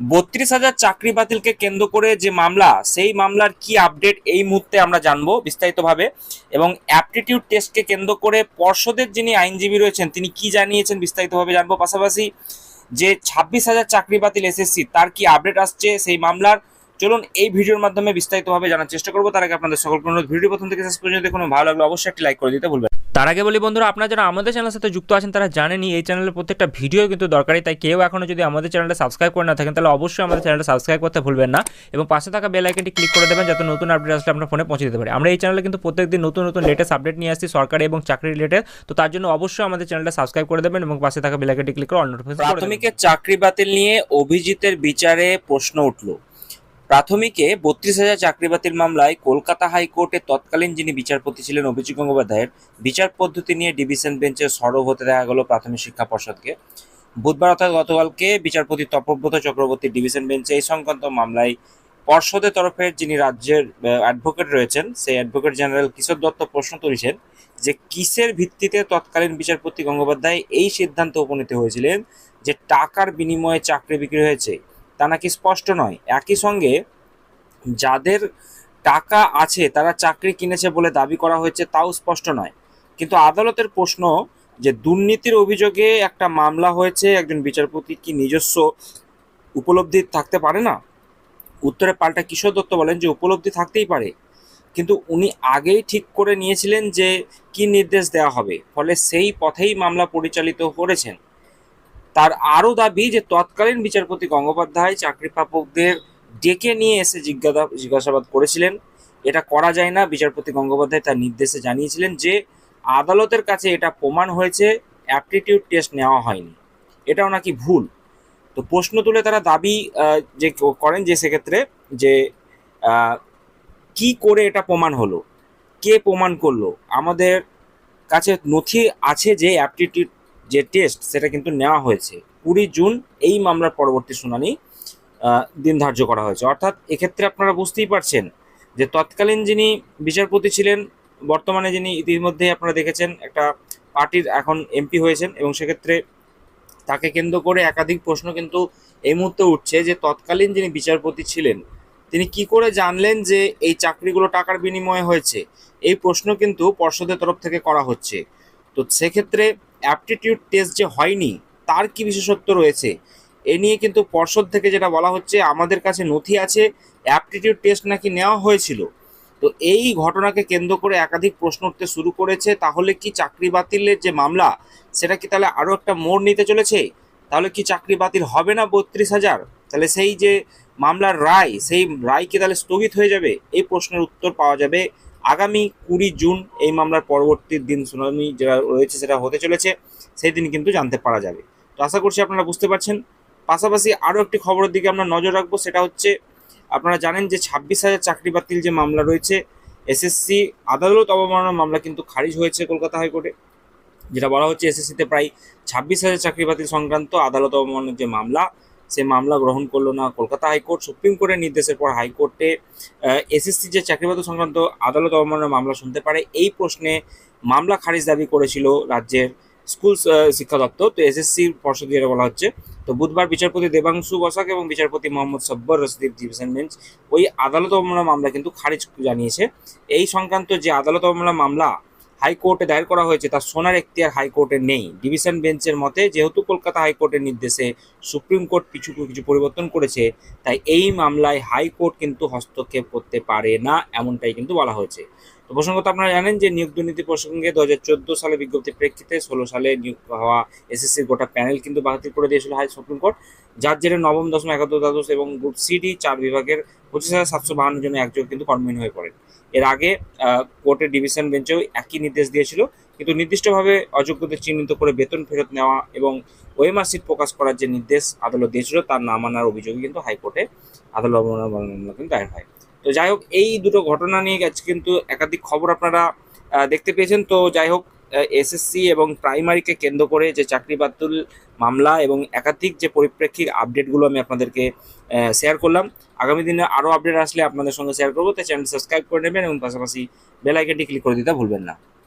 ৩২,০০০ চাকরি বাতিলকে কেন্দ্র করে যে মামলা, সেই মামলার কি আপডেট এই মুহূর্তে আমরা জানবো বিস্তারিতভাবে। এবং অ্যাপটিটিউড টেস্টকে কেন্দ্র করে পর্ষদের যিনি আইনজীবী রয়েছেন তিনি কি জানিয়েছেন বিস্তারিতভাবে জানবো। পাশাপাশি যে ২৬,০০০ চাকরি বাতিল এসএসসি, তার কি আপডেট আসছে সেই মামলার, চলুন এই ভিডিওর মাধ্যমে বিস্তারিতভাবে জানার চেষ্টা করবো। তার আগে আপনাদের সকলকে অনুরোধ, ভিডিও প্রথম থেকে শেষ পর্যন্ত দেখুন, ভালো লাগলে অবশ্যই একটি লাইক করে দিতে ভুলবেন। তার আগে বলি বন্ধুরা, আপনারা যারা আমাদের চ্যানেলের সাথে যুক্ত আছেন তারা জানেনই এই চ্যানেলের প্রত্যেকটা ভিডিও কিন্তু দরকারি, তাই কেউ এখনও যদি আমাদের চ্যানেলটা সাবস্ক্রাইব করে না থাকেন তাহলে অবশ্যই আমাদের চ্যানেলটা সাবস্ক্রাইব করতে ভুলবেন না এবং পাশে থাকা বেল আইকনটি ক্লিক করে দেবেন যাতে নতুন আপডেট আসলে আপনার ফোনে পৌঁছে দিতে পারে। আমরা এই চ্যানেলে কিন্তু প্রত্যেকদিন নতুন নতুন লেটেস্ট আপডেট নিয়ে আসছি সরকারি এবং চাকরি রিলেটেড, তো তার জন্য অবশ্যই আমাদের চ্যানেলটা সাবস্ক্রাইব করে দেবেন এবং পাশে থাকা বেল আইকনটি ক্লিক করে অল নোটিফিকেশন করে দেবেন। প্রাথমিকের চাকরি বাতিল নিয়ে অভিজিতের বিচারে প্রশ্ন উঠল। প্রাথমিকে ৩২,০০০ চাকরি বাতিল মামলায় কলকাতা হাইকোর্টের তৎকালীন যিনি বিচারপতি ছিলেন অভিজিৎ গঙ্গোপাধ্যায়ের বিচার পদ্ধতি নিয়ে ডিভিশন বেঞ্চে সরব হতে দেখা গেল প্রাথমিক শিক্ষা পর্ষদকে। বুধবার অর্থাৎ গতকালকে বিচারপতি তপব্রত চক্রবর্তী ডিভিশন বেঞ্চে এই সংক্রান্ত মামলায় পর্ষদের তরফের যিনি রাজ্যের অ্যাডভোকেট রয়েছেন, সেই অ্যাডভোকেট জেনারেল কিশোর দত্ত প্রশ্ন তুলেছেন যে কিসের ভিত্তিতে তৎকালীন বিচারপতি গঙ্গোপাধ্যায় এই সিদ্ধান্তে উপনীত হয়েছিলেন যে টাকার বিনিময়ে চাকরি বিক্রি হয়েছে, তা নাকি স্পষ্ট নয়। একই সঙ্গে যাদের টাকা আছে তারা চাকরি কিনেছে বলে দাবি করা হয়েছে, তাও স্পষ্ট নয়। কিন্তু আদালতের প্রশ্ন যে দুর্নীতির অভিযোগে একটা মামলা হয়েছে, একজন বিচারপতি কি নিজস্ব উপলব্ধি থাকতে পারে না? উত্তরে পাল্টা কিশোর দত্ত বলেন যে উপলব্ধি থাকতেই পারে, কিন্তু উনি আগেই ঠিক করে নিয়েছিলেন যে কি নির্দেশ দেওয়া হবে, ফলে সেই পথেই মামলা পরিচালিত করেছেন। তার আরও দাবি যে তৎকালীন বিচারপতি গঙ্গোপাধ্যায় চাকরি প্রাপকদের ডেকে নিয়ে এসে জিজ্ঞাসাবাদ করেছিলেন। এটা করা যায় না। বিচারপতি গঙ্গোপাধ্যায় তার নির্দেশে জানিয়েছিলেন যে আদালতের কাছে এটা প্রমাণ হয়েছে অ্যাপটিটিউড টেস্ট নেওয়া হয়নি, এটাও নাকি ভুল। তো প্রশ্ন তুলে তারা দাবি যে করেন যে সেক্ষেত্রে যে কি করে এটা প্রমাণ হলো, কে প্রমাণ করলো? আমাদের কাছে নথি আছে যে অ্যাপটিটিউড যে টেস্ট সেটা কিন্তু নেওয়া হয়েছে। 20 জুন এই মামলার পরবর্তী শুনানি দিন ধার্য করা হয়েছে। অর্থাৎ এক্ষেত্রে আপনারা বুঝতেই পারছেন যে তৎকালীন যিনি বিচারপতি ছিলেন, বর্তমানে যিনি ইতিমধ্যে আপনারা দেখেছেন একটা পার্টির এখন এমপি হয়েছেন, এবং সেক্ষেত্রে তাকে কেন্দ্র করে একাধিক প্রশ্ন কিন্তু এই মুহূর্তে উঠছে যে তৎকালীন যিনি বিচারপতি ছিলেন তিনি কি করে জানলেন যে এই চাকরিগুলো টাকার বিনিময়ে হয়েছে, এই প্রশ্ন কিন্তু পর্ষদের তরফ থেকে করা হচ্ছে। তো সেক্ষেত্রে অ্যাপটিটিউড টেস্ট যে হয়নি তার কি বিশেষত্ব রয়েছে, এ নিয়ে কিন্তু পর্ষদ থেকে যেটা বলা হচ্ছে আমাদের কাছে নথি আছে অ্যাপটিটিউড টেস্ট নাকি নেওয়া হয়েছিল। তো এই ঘটনাকে কেন্দ্র করে একাধিক প্রশ্ন উঠতে শুরু করেছে। তাহলে কি চাকরি বাতিলের যে মামলা সেটা কি তাহলে আরও একটা মোড় নিতে চলেছে? তাহলে কি চাকরি বাতিল হবে না ৩২,০০০? তাহলে সেই যে মামলার রায়, সেই রায় কি তাহলে স্থগিত হয়ে যাবে? এই প্রশ্নের উত্তর পাওয়া যাবে আগামী 20 জুন এই মামলার পরবর্তী দিন শুনানি যেটা রয়েছে সেটা হতে চলেছে, সেই দিন কিন্তু জানতে পারা যাবে। তো আশা করছি আপনারা বুঝতে পারছেন। পাশাপাশি আরও একটি খবরের দিকে আমরা নজর রাখবো, সেটা হচ্ছে আপনারা জানেন যে 26,০০০ চাকরি বাতিল যে মামলা রয়েছে, এসএসসি আদালত অবমাননার মামলা কিন্তু খারিজ হয়েছে কলকাতা হাইকোর্টে। যেটা বলা হচ্ছে এসএসসিতে প্রায় 26,০০০ চাকরি বাতিল সংক্রান্ত আদালত অবমাননার যে মামলা, সে মামলা গ্রহণ করলো না কলকাতা হাইকোর্ট। সুপ্রিম কোর্টের নির্দেশের পর হাইকোর্টে এসএসসি যে চাকরি বাতিল সংক্রান্ত আদালত অবমাননার মামলা শুনতে পারে, এই প্রশ্নে মামলা খারিজ দাবি করেছিল রাজ্যের স্কুল শিক্ষা দপ্তর। তো এসএসসির পর্ষদ যেটা বলা হচ্ছে, তো বুধবার বিচারপতি দেবাংশু বসাক এবং বিচারপতি মোহাম্মদ সব্বর রশিদের ডিভিশন বেঞ্চ ওই আদালত অবমাননা মামলা কিন্তু খারিজ জানিয়েছে। এই সংক্রান্ত যে আদালত অবমাননা মামলা হাইকোর্টে দায়ের করা হয়েছে তার শোনার এখতিয়ার হাইকোর্টের নেই। ডিভিশন বেঞ্চের মতে যেহেতু কলকাতা হাইকোর্টের নির্দেশে সুপ্রিম কোর্ট কিছু পরিবর্তন করেছে, তাই এই মামলায় হাইকোর্ট কিন্তু হস্তক্ষেপ করতে পারে না, এমনটাই কিন্তু বলা হয়েছে। তো প্রসঙ্গত আপনারা জানেন যে নিয়োগ দুর্নীতি প্রসঙ্গে 2014 সালে বিজ্ঞপ্তির প্রেক্ষিতে 16 সালে নিয়োগ হওয়া এসএসসির গোটা প্যানেল কিন্তু বাতিল করে দিয়েছিল সুপ্রিম কোর্ট, যার জেরে নবম, দশম, একাদশ, দ্বাদশ এবং গ্রুপ সিডি 4 বিভাগের 25,752 জন একযোগে কিন্তু কর্মহীন হয়ে পড়েন। এর আগে কোর্টের ডিভিশন বেঞ্চেও একই নির্দেশ দিয়েছিল, কিন্তু নির্দিষ্টভাবে অযোগ্যদের চিহ্নিত করে বেতন ফেরত নেওয়া এবং ওএমআর সিট প্রকাশ করার যে নির্দেশ আদালত দিয়েছিল তার না মানার অভিযোগে কিন্তু হাইকোর্টে আদালত অবমাননা মামলা কিন্তু দায়ের হয়। তো যাই হোক, এই দুটো ঘটনা নিয়ে গেছে কিন্তু একাধিক খবর আপনারা দেখতে পেয়েছেন। তো যাই হোক, এসএসসি এবং প্রাইমারিকে কেন্দ্র করে যে চাকরি বাতিল মামলা এবং একাধিক যে পরিপ্রেক্ষিক আপডেটগুলো আমি আপনাদেরকে শেয়ার করলাম, আগামী দিনে আরও আপডেট আসলে আপনাদের সঙ্গে শেয়ার করবো। তাই চ্যানেল সাবস্ক্রাইব করে নেবেন এবং পাশাপাশি বেল আইকনটি ক্লিক করে দিতে ভুলবেন না।